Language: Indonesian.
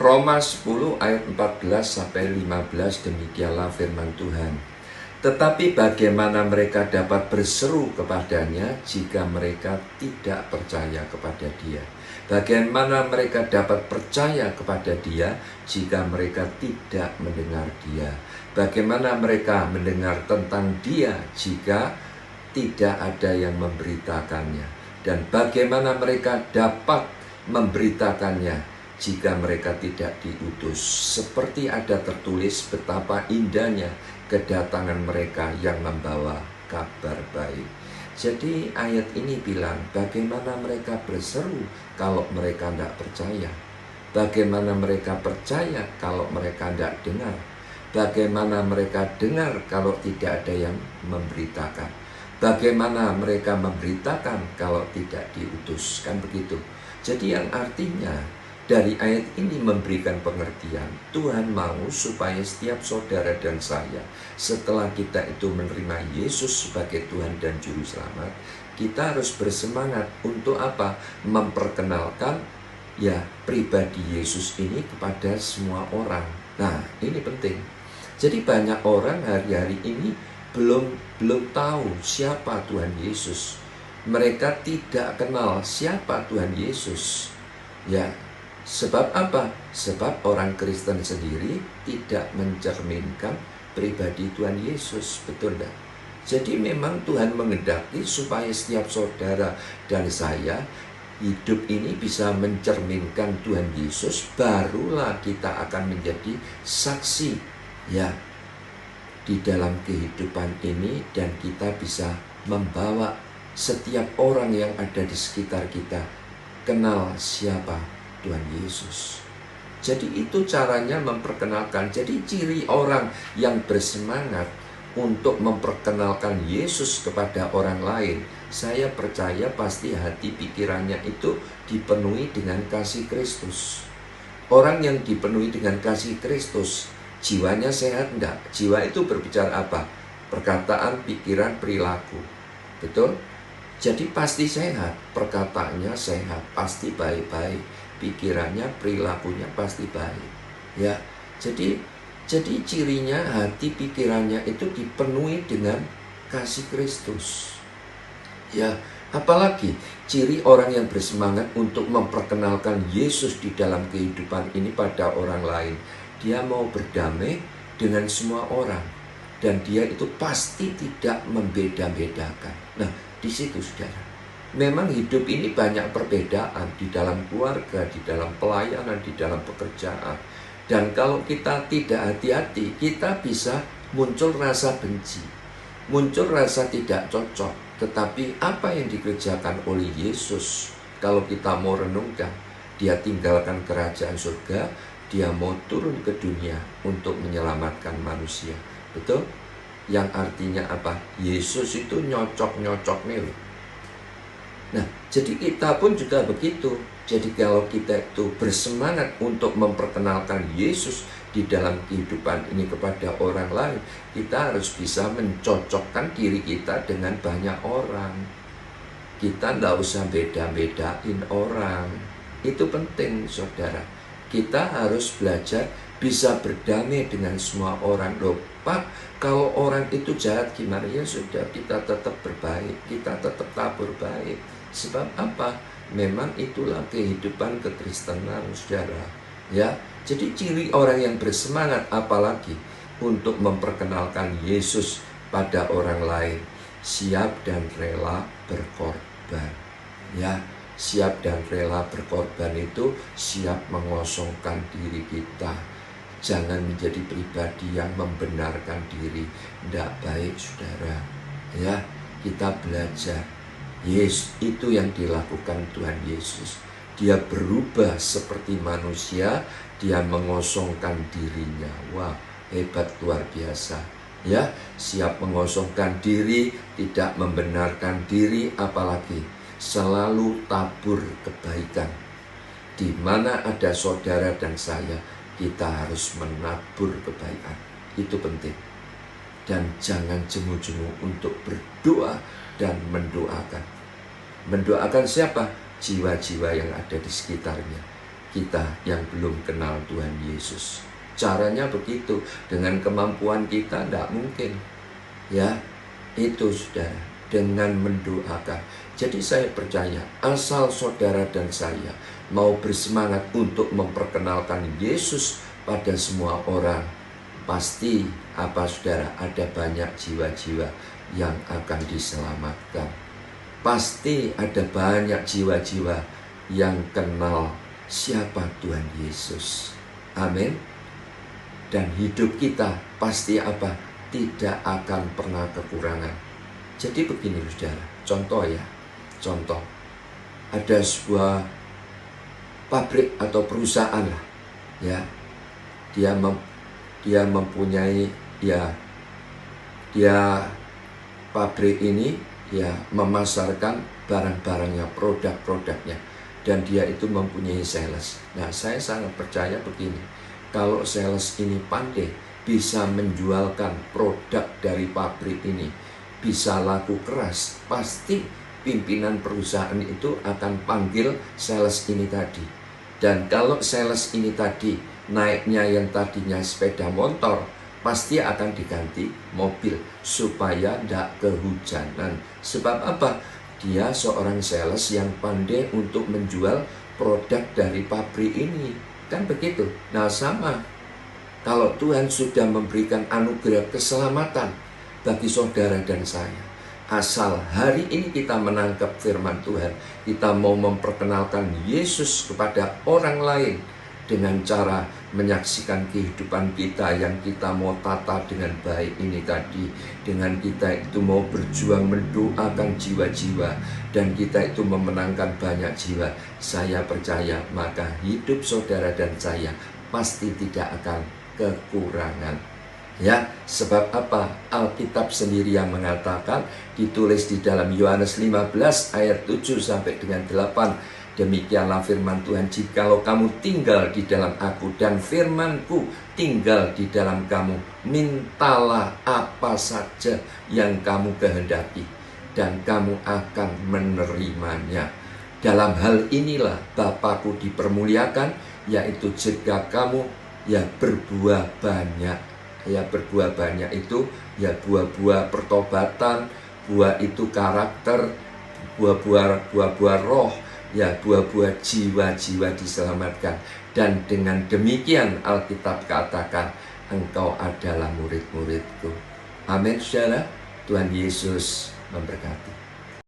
Roma 10 ayat 14-15 demikianlah firman Tuhan. Tetapi bagaimana mereka dapat berseru kepadanya jika mereka tidak percaya kepada dia? Bagaimana mereka dapat percaya kepada dia jika mereka tidak mendengar dia? Bagaimana mereka mendengar tentang dia jika tidak ada yang memberitakannya? Dan bagaimana mereka dapat memberitakannya jika mereka tidak diutus? Seperti ada tertulis betapa indahnya kedatangan mereka yang membawa kabar baik. Jadi ayat ini bilang bagaimana mereka berseru kalau mereka tidak percaya. Bagaimana mereka percaya kalau mereka tidak dengar. Bagaimana mereka dengar kalau tidak ada yang memberitakan. Bagaimana mereka memberitakan kalau tidak diutus. Kan begitu. Jadi yang artinya dari ayat ini memberikan pengertian, Tuhan mau supaya setiap saudara dan saya, setelah kita itu menerima Yesus sebagai Tuhan dan Juru Selamat, kita harus bersemangat untuk apa? Memperkenalkan ya pribadi Yesus ini kepada semua orang. Nah, ini penting. Jadi banyak orang hari-hari ini belum tahu siapa Tuhan Yesus. Mereka tidak kenal siapa Tuhan Yesus. Ya, sebab apa? Sebab orang Kristen sendiri tidak mencerminkan pribadi Tuhan Yesus. Betul tidak? Jadi memang Tuhan menghendaki supaya setiap saudara dan saya hidup ini bisa mencerminkan Tuhan Yesus. Barulah kita akan menjadi saksi ya di dalam kehidupan ini. Dan kita bisa membawa setiap orang yang ada di sekitar kita kenal siapa Tuhan Yesus. Jadi itu caranya memperkenalkan. Jadi ciri orang yang bersemangat untuk memperkenalkan Yesus kepada orang lain, saya percaya pasti hati pikirannya itu dipenuhi dengan kasih Kristus. Orang yang dipenuhi dengan kasih Kristus, jiwanya sehat enggak? Jiwa itu berbicara apa? Perkataan, pikiran, perilaku. Betul? Jadi pasti sehat, perkataannya sehat, pasti baik-baik, pikirannya, perilakunya pasti baik. Ya, jadi cirinya hati pikirannya itu dipenuhi dengan kasih Kristus. Ya, apalagi ciri orang yang bersemangat untuk memperkenalkan Yesus di dalam kehidupan ini pada orang lain. Dia mau berdamai dengan semua orang, dan dia itu pasti tidak membeda-bedakan. Nah, di situ saudara, memang hidup ini banyak perbedaan di dalam keluarga, di dalam pelayanan, di dalam pekerjaan. Dan kalau kita tidak hati-hati, kita bisa muncul rasa benci, muncul rasa tidak cocok. Tetapi apa yang dikerjakan oleh Yesus, kalau kita mau renungkan, dia tinggalkan kerajaan surga, dia mau turun ke dunia untuk menyelamatkan manusia. Betul? Yang artinya apa? Yesus itu nyocok-nyocok nih. Nah, jadi kita pun juga begitu. Jadi kalau kita itu bersemangat untuk memperkenalkan Yesus di dalam kehidupan ini kepada orang lain, kita harus bisa mencocokkan diri kita dengan banyak orang. Kita tidak usah beda-bedain orang. Itu penting, saudara. Kita harus belajar bisa berdamai dengan semua orang. Loh, Pak, kalau orang itu jahat gimana? Ya sudah, kita tetap berbaik, kita tetap tabur baik. Sebab apa? Memang itulah kehidupan kekristenan, saudara. Ya, jadi ciri orang yang bersemangat apalagi untuk memperkenalkan Yesus pada orang lain, siap dan rela berkorban. Ya, siap dan rela berkorban itu siap mengosongkan diri kita. Jangan menjadi pribadi yang membenarkan diri. Tidak baik, saudara. Ya, kita belajar. Yes, itu yang dilakukan Tuhan Yesus. Dia berubah seperti manusia. Dia mengosongkan dirinya. Wah, hebat, luar biasa. Ya, siap mengosongkan diri, tidak membenarkan diri, apalagi selalu tabur kebaikan. Di mana ada saudara dan saya, kita harus menabur kebaikan. Itu penting. Dan jangan jemu-jemu untuk berdoa dan mendoakan. Mendoakan siapa? Jiwa-jiwa yang ada di sekitarnya. kita yang belum kenal Tuhan Yesus. Caranya begitu, dengan kemampuan kita tidak mungkin. Ya, itu sudah dengan mendoakan. Jadi saya percaya, asal saudara dan saya mau bersemangat untuk memperkenalkan Yesus pada semua orang, pasti saudara, ada banyak jiwa-jiwa yang akan diselamatkan. Pasti ada banyak jiwa-jiwa yang kenal siapa Tuhan Yesus. Amin. Dan hidup kita pasti tidak akan pernah kekurangan. Jadi begini saudara, contoh ya. Contoh, ada sebuah pabrik atau perusahaan lah, ya. Dia mempunyai dia pabrik ini memasarkan barang-barangnya, produk-produknya, dan dia itu mempunyai sales. Nah, saya sangat percaya begini, kalau sales ini pandai, bisa menjualkan produk dari pabrik ini, bisa laku keras, pasti pimpinan perusahaan itu akan panggil sales ini tadi. Dan kalau sales ini tadi naiknya yang tadinya sepeda motor, pasti akan diganti mobil supaya tidak kehujanan. Sebab apa? Dia seorang sales yang pandai untuk menjual produk dari pabrik ini. Kan begitu. Nah, sama. Kalau Tuhan sudah memberikan anugerah keselamatan bagi saudara dan saya, asal hari ini kita menangkap firman Tuhan, kita mau memperkenalkan Yesus kepada orang lain dengan cara menyaksikan kehidupan kita yang kita mau tata dengan baik ini tadi, dengan kita itu mau berjuang mendoakan jiwa-jiwa, dan kita itu memenangkan banyak jiwa, saya percaya maka hidup saudara dan saya pasti tidak akan kekurangan. Ya, sebab apa? Alkitab sendiri yang mengatakan, ditulis di dalam Yohanes 15 ayat 7 sampai dengan 8. Demikianlah firman Tuhan, jikalau kamu tinggal di dalam aku dan firmanku tinggal di dalam kamu, mintalah apa saja yang kamu kehendaki dan kamu akan menerimanya. Dalam hal inilah Bapakku dipermuliakan, yaitu jika kamu berbuah banyak. Berbuah banyak itu buah-buah pertobatan, buah itu karakter, buah-buah roh, buah-buah jiwa-jiwa diselamatkan. Dan dengan demikian Alkitab katakan, engkau adalah murid-muridku. Amin saudara. Tuhan Yesus memberkati.